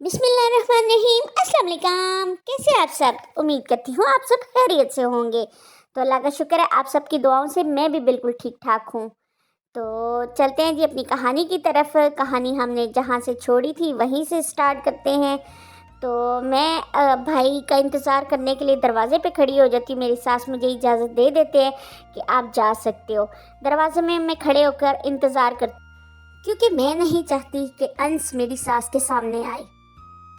बिस्मिल्लाहिर्रहमानिर्रहीम। अस्सलाम वालेकुम। कैसे आप सब? उम्मीद करती हूँ आप सब खैरियत से होंगे। तो अल्लाह का शुक्र है आप सबकी दुआओं से मैं भी बिल्कुल ठीक ठाक हूँ। तो चलते हैं जी अपनी कहानी की तरफ। कहानी हमने जहाँ से छोड़ी थी वहीं से स्टार्ट करते हैं। तो मैं भाई का इंतज़ार करने के लिए दरवाज़े पे खड़ी हो जाती हूँ। मेरी सास मुझे इजाज़त दे देते हैं कि आप जा सकते हो। दरवाज़े में मैं खड़े होकर इंतज़ार करती, क्योंकि मैं नहीं चाहती कि अंश मेरी सास के सामने आए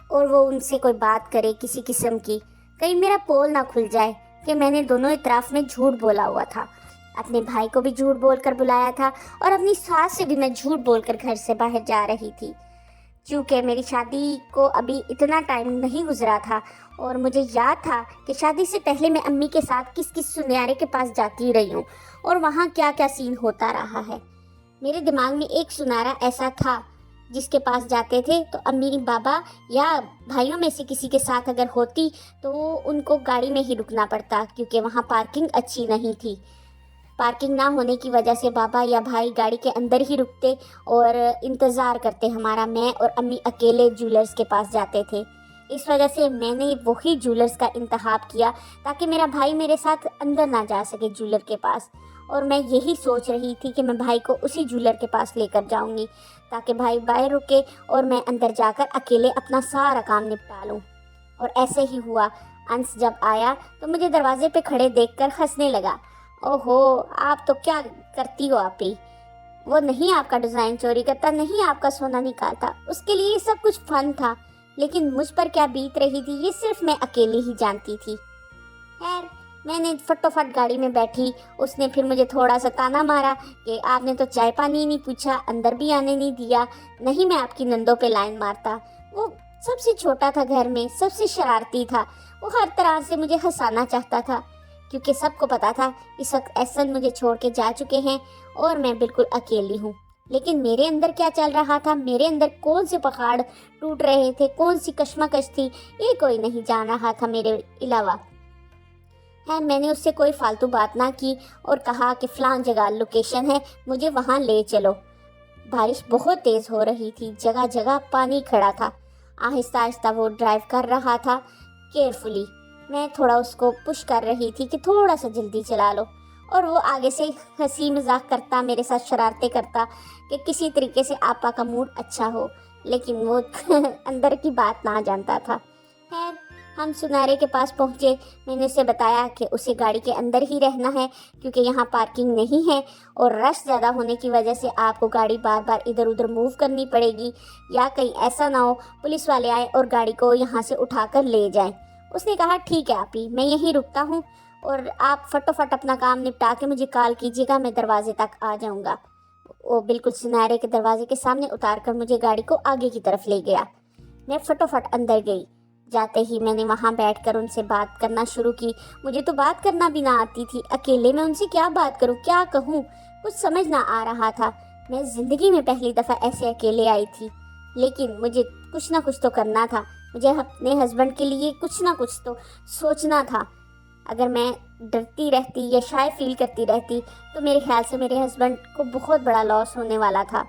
और वो उनसे कोई बात करे किसी किस्म की। कहीं मेरा पोल ना खुल जाए कि मैंने दोनों इतराफ में झूठ बोला हुआ था। अपने भाई को भी झूठ बोलकर बुलाया था और अपनी सास से भी मैं झूठ बोलकर घर से बाहर जा रही थी। क्योंकि मेरी शादी को अभी इतना टाइम नहीं गुजरा था और मुझे याद था कि शादी से पहले मैं अम्मी के साथ किस किस सुनियारे के पास जाती रही हूँ और वहाँ क्या क्या सीन होता रहा है। मेरे दिमाग में एक सुनारा ऐसा था जिसके पास जाते थे तो अम्मी बाबा या भाइयों में से किसी के साथ अगर होती तो उनको गाड़ी में ही रुकना पड़ता, क्योंकि वहाँ पार्किंग अच्छी नहीं थी। पार्किंग ना होने की वजह से बाबा या भाई गाड़ी के अंदर ही रुकते और इंतज़ार करते हमारा। मैं और अम्मी अकेले ज्वेलर्स के पास जाते थे। इस वजह से मैंने वही ज्वेलर्स का इंतखाब किया ताकि मेरा भाई मेरे साथ अंदर ना जा सके ज्वेलर के पास। और मैं यही सोच रही थी कि मैं भाई को उसी ज्वेलर के पास लेकर जाऊंगी ताकि भाई बाहर रुके और मैं अंदर जाकर अकेले अपना सारा काम निपटा लूँ। और ऐसे ही हुआ। अंश जब आया तो मुझे दरवाजे पे खड़े देखकर हंसने लगा। ओहो, आप तो क्या करती हो आप ही, वो नहीं आपका डिज़ाइन चोरी करता, नहीं आपका सोना निकालता। उसके लिए ये सब कुछ फन था, लेकिन मुझ पर क्या बीत रही थी ये सिर्फ मैं अकेली ही जानती थी। खैर, मैंने फटोफट गाड़ी में बैठी। उसने फिर मुझे थोड़ा सा ताना मारा कि आपने तो चाय पानी नहीं पूछा, अंदर भी आने नहीं दिया। नहीं, मैं आपकी नंदों पे लाइन मारता। वो सबसे छोटा था घर में, सबसे शरारती था। वो हर तरह से मुझे हंसाना चाहता था, क्योंकि सबको पता था इस वक्त एहसन मुझे छोड़ के जा चुके हैं और मैं बिल्कुल अकेली हूँ। लेकिन मेरे अंदर क्या चल रहा था, मेरे अंदर कौन से पहाड़ टूट रहे थे, कौन सी कश्मकश थी, ये कोई नहीं जान रहा था मेरे अलावा। है, मैंने उससे कोई फालतू बात ना की और कहा कि फ़लाँ जगह लोकेशन है, मुझे वहाँ ले चलो। बारिश बहुत तेज़ हो रही थी, जगह जगह पानी खड़ा था। आहिस्ता आहिस्ता वो ड्राइव कर रहा था केयरफुली। मैं थोड़ा उसको पुश कर रही थी कि थोड़ा सा जल्दी चला लो, और वो आगे से हंसी मजाक करता, मेरे साथ शरारतें करता कि किसी तरीके से आपा का मूड अच्छा हो। लेकिन वो अंदर की बात ना जानता था। खैर, हम सुनारे के पास पहुँचे। मैंने उसे बताया कि उसे गाड़ी के अंदर ही रहना है, क्योंकि यहाँ पार्किंग नहीं है और रश ज़्यादा होने की वजह से आपको गाड़ी बार बार इधर उधर मूव करनी पड़ेगी, या कहीं ऐसा ना हो पुलिस वाले आए और गाड़ी को यहाँ से उठाकर ले जाएं। उसने कहा ठीक है आप ही, मैं यहीं रुकता हूँ और आप फटोफट अपना काम निपटा के मुझे कॉल कीजिएगा, मैं दरवाजे तक आ जाऊँगा। वो बिल्कुल सुनारे के दरवाजे के सामने उतार कर मुझे गाड़ी को आगे की तरफ ले गया। मैं फटोफट अंदर गई। जाते ही मैंने वहाँ बैठकर उनसे बात करना शुरू की। मुझे तो बात करना भी ना आती थी, अकेले में उनसे क्या बात करूँ, क्या कहूँ, कुछ समझ ना आ रहा था। मैं ज़िंदगी में पहली दफ़ा ऐसे अकेले आई थी, लेकिन मुझे कुछ ना कुछ तो करना था। मुझे अपने हस्बैंड के लिए कुछ ना कुछ तो सोचना था। अगर मैं डरती रहती या शाय फील करती रहती तो मेरे ख्याल से मेरे हस्बैंड को बहुत बड़ा लॉस होने वाला था।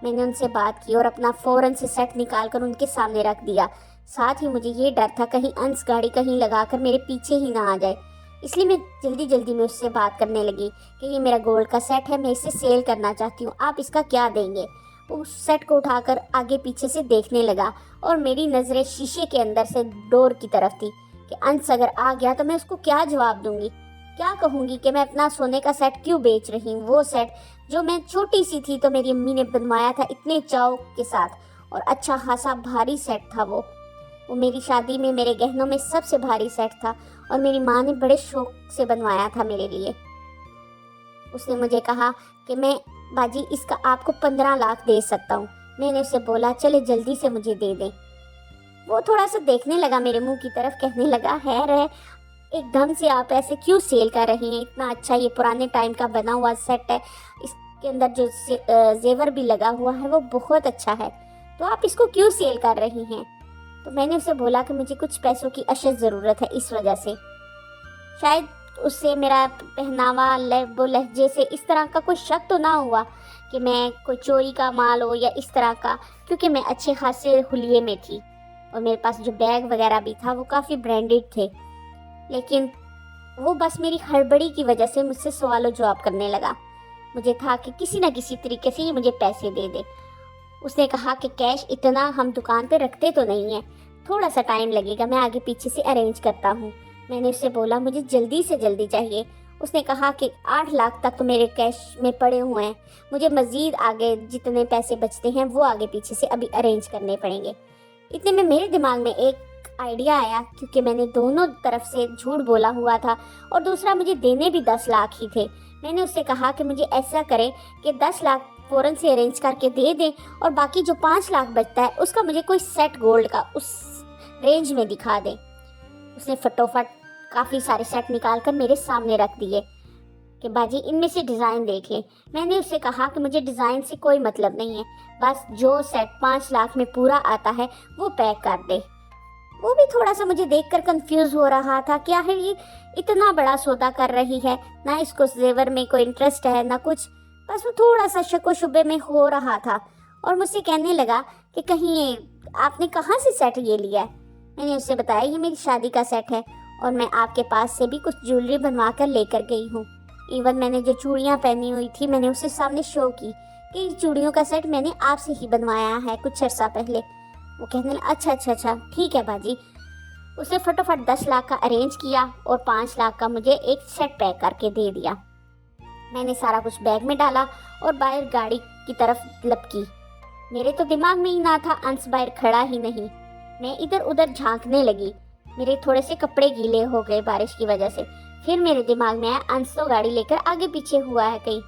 मैंने उनसे बात की और अपना फ़ौरन से सेट निकाल कर उनके सामने रख दिया। साथ ही मुझे ये डर था कहीं अंश गाड़ी कहीं लगाकर मेरे पीछे ही ना आ जाए, इसलिए मैं जल्दी जल्दी में उससे बात करने लगी कि ये मेरा गोल्ड का सेट है, मैं इसे सेल करना चाहती हूँ, आप इसका क्या देंगे। वो उस सेट को उठाकर आगे पीछे से देखने लगा और मेरी नज़रें शीशे के अंदर से डोर की तरफ थी कि अंश अगर आ गया तो मैं उसको क्या जवाब दूंगी, क्या कहूँगी कि मैं अपना सोने का सेट क्यों बेच रही हूँ। वो सेट जो मैं छोटी सी थी तो मेरी अम्मी ने बनवाया था इतने चाव के साथ, और अच्छा खासा भारी सेट था वो मेरी शादी में मेरे गहनों में सबसे भारी सेट था और मेरी माँ ने बड़े शौक से बनवाया था मेरे लिए। उसने मुझे कहा कि मैं बाजी इसका आपको 15 लाख दे सकता हूँ। मैंने उसे बोला चले जल्दी से मुझे दे दें। वो थोड़ा सा देखने लगा मेरे मुंह की तरफ, कहने लगा है एकदम से आप ऐसे क्यों सेल कर रही हैं, इतना अच्छा ये पुराने टाइम का बना हुआ सेट है, इसके अंदर जो जेवर भी लगा हुआ है वो बहुत अच्छा है, तो आप इसको क्यों सेल कर रही हैं। तो मैंने उसे बोला कि मुझे कुछ पैसों की अशद ज़रूरत है, इस वजह से। शायद उससे मेरा पहनावा वो लहजे से इस तरह का कोई शक तो ना हुआ कि मैं कोई चोरी का माल हो या इस तरह का, क्योंकि मैं अच्छे खासे हुलिये में थी। और मेरे पास जो बैग वगैरह भी था वो काफ़ी ब्रांडेड थे, लेकिन वो बस मेरी हड़बड़ी की वजह से मुझसे सवालों जवाब करने लगा। मुझे था कि किसी न किसी तरीके से ये मुझे पैसे दे दे। उसने कहा कि कैश इतना हम दुकान पे रखते तो नहीं है, थोड़ा सा टाइम लगेगा, मैं आगे पीछे से अरेंज करता हूँ। मैंने उससे बोला मुझे जल्दी से जल्दी चाहिए। उसने कहा कि 8 लाख तक तो मेरे कैश में पड़े हुए हैं, मुझे मज़ीद आगे जितने पैसे बचते हैं वो आगे पीछे से अभी अरेंज करने पड़ेंगे। इतने में मेरे दिमाग में एक आइडिया आया, क्योंकि मैंने दोनों तरफ से झूठ बोला हुआ था और दूसरा मुझे देने भी 10 लाख ही थे। मैंने उससे कहा कि मुझे ऐसा करें कि 10 लाख फ़ौरन से अरेंज करके दे दें और बाकी जो 5 लाख बचता है उसका मुझे कोई सेट गोल्ड का उस रेंज में दिखा दें। उसने फटोफट काफ़ी सारे सेट निकाल कर मेरे सामने रख दिए कि बाजी इनमें से डिज़ाइन देख लें। मैंने उससे कहा कि मुझे डिज़ाइन से कोई मतलब नहीं है, बस जो सेट 5 लाख में पूरा आता है वो पैक कर दे। वो भी थोड़ा सा मुझे देखकर कंफ्यूज हो रहा था कि आखिर ये इतना बड़ा सौदा कर रही है, ना इसको जेवर में कोई इंटरेस्ट है ना कुछ, बस वो थोड़ा सा शक व शुबे में हो रहा था और मुझसे कहने लगा कि कहीं ये आपने कहाँ से सेट ये लिया है। मैंने उससे बताया ये मेरी शादी का सेट है और मैं आपके पास से भी कुछ ज्वेलरी बनवा कर लेकर गई हूँ। इवन मैंने जो चूड़ियाँ पहनी हुई थी मैंने उसके सामने शो की कि इस चूड़ियों का सेट मैंने आपसे ही बनवाया है कुछ अर्सा पहले। वो कहने लगा अच्छा ठीक है बाजी। उसने फटाफट 10 लाख का अरेंज किया और 5 लाख का मुझे एक सेट पैक करके दे दिया। मैंने सारा कुछ बैग में डाला और बाहर गाड़ी की तरफ लपकी। मेरे तो दिमाग में ही ना था, अंश बाहर खड़ा ही नहीं। मैं इधर उधर झांकने लगी। मेरे थोड़े से कपड़े गीले हो गए बारिश की वजह से। फिर मेरे दिमाग में आया अंश तो गाड़ी लेकर आगे पीछे हुआ है कहीं।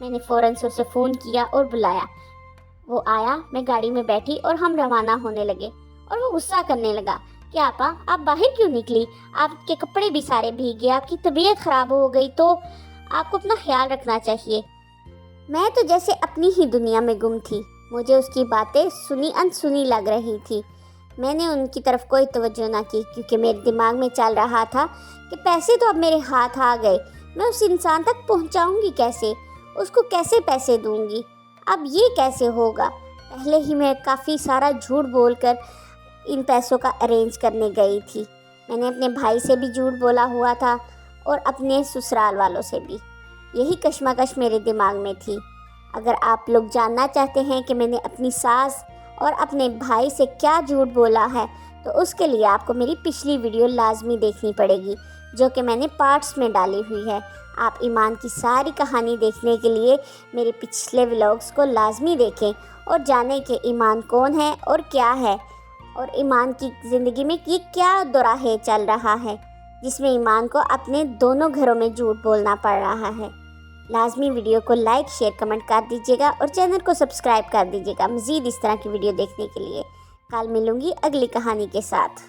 मैंने फ़ौरन से उसे फ़ोन किया और बुलाया। वो आया, मैं गाड़ी में बैठी और हम रवाना होने लगे। और वो गुस्सा करने लगा कि आपा आप बाहर क्यों निकली, आपके कपड़े भी सारे भीग गए, आपकी तबीयत ख़राब हो गई तो आपको अपना ख्याल रखना चाहिए। मैं तो जैसे अपनी ही दुनिया में गुम थी। मुझे उसकी बातें सुनी अनसुनी लग रही थी। मैंने उनकी तरफ कोई तवज्जो ना की, क्योंकि मेरे दिमाग में चल रहा था कि पैसे तो अब मेरे हाथ आ गए, मैं उस इंसान तक पहुंचाऊंगी कैसे, उसको कैसे पैसे दूंगी, अब ये कैसे होगा। पहले ही मैं काफ़ी सारा झूठ बोलकर इन पैसों का अरेंज करने गई थी। मैंने अपने भाई से भी झूठ बोला हुआ था और अपने ससुराल वालों से भी। यही कश्मकश मेरे दिमाग में थी। अगर आप लोग जानना चाहते हैं कि मैंने अपनी सास और अपने भाई से क्या झूठ बोला है तो उसके लिए आपको मेरी पिछली वीडियो लाजमी देखनी पड़ेगी, जो कि मैंने पार्ट्स में डाली हुई है। आप ईमान की सारी कहानी देखने के लिए मेरे पिछले व्लॉग्स को लाजमी देखें और जानें कि ईमान कौन है और क्या है, और ईमान की ज़िंदगी में ये क्या दोराहे चल रहा है जिसमें ईमान को अपने दोनों घरों में झूठ बोलना पड़ रहा है। लाजमी वीडियो को लाइक शेयर कमेंट कर दीजिएगा और चैनल को सब्सक्राइब कर दीजिएगा मज़ीद इस तरह की वीडियो देखने के लिए। कल मिलूँगी अगली कहानी के साथ।